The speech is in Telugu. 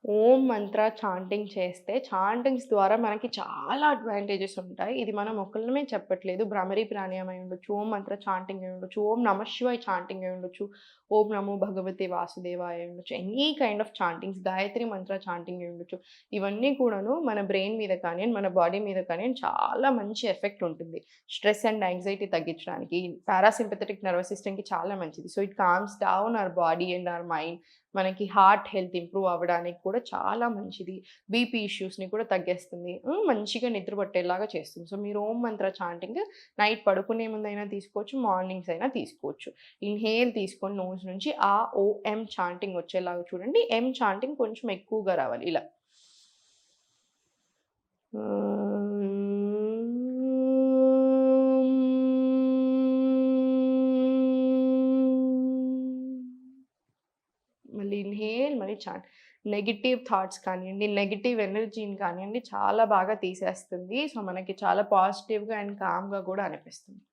ఓం మంత్ర చాంటింగ్ చేస్తే, చాంటింగ్స్ ద్వారా మనకి చాలా అడ్వాంటేజెస్ ఉంటాయి. ఇది మనం ఒకళ్ళమే చెప్పట్లేదు. భ్రమరి ప్రాణాయామం అయి ఉండొచ్చు, ఓం మంత్ర చాంటింగ్ అయి ఉండొచ్చు, ఓం నమః శివాయ చాంటింగ్ అయి ఉండొచ్చు, ఓం నమో భగవతే వాసుదేవాయ అయి ఉండొచ్చు. Any kind of chantings, Gayatri Mantra chanting అయి ఉండొచ్చు. ఇవన్నీ కూడాను మన బ్రెయిన్ మీద కానియండి, మన బాడీ మీద కానియండి చాలా మంచి ఎఫెక్ట్ ఉంటుంది. స్ట్రెస్ అండ్ యాంగ్జైటీ తగ్గించడానికి, పారాసింపథెటిక్ నర్వస్ సిస్టమ్‌కి చాలా మంచిది. So, it comms down our body and our mind. మనకి హార్ట్ హెల్త్ ఇంప్రూవ్ అవ్వడానికి కూడా చాలా మంచిది. బీపీ ఇష్యూస్‌ని కూడా తగ్గేస్తుంది. మంచిగా నిద్ర పట్టేలాగా చేస్తుంది. సో, మీరు ఓం మంత్ర చాంటింగ్ నైట్ పడుకునే ముందైనా తీసుకోవచ్చు, మార్నింగ్స్ అయినా తీసుకోవచ్చు. ఇన్‌హేల్ తీసుకొని నోస్ నుంచి ఆ, ఓ, ఎం చాంటింగ్ వచ్చేలాగా చూడండి. ఎం చాంటింగ్ కొంచెం ఎక్కువగా రావాలి ఇలా. మళ్ళీ ఇన్‌హేల్ మళ్ళీ చాంట్. నెగెటివ్ థాట్స్ కానియండి, నెగెటివ్ ఎనర్జీని కానియండి చాలా బాగా తీసేస్తుంది. సో, మనకి చాలా పాజిటివ్‌గా అండ్ కామ్‌గా గూడా అనిపిస్తుంది.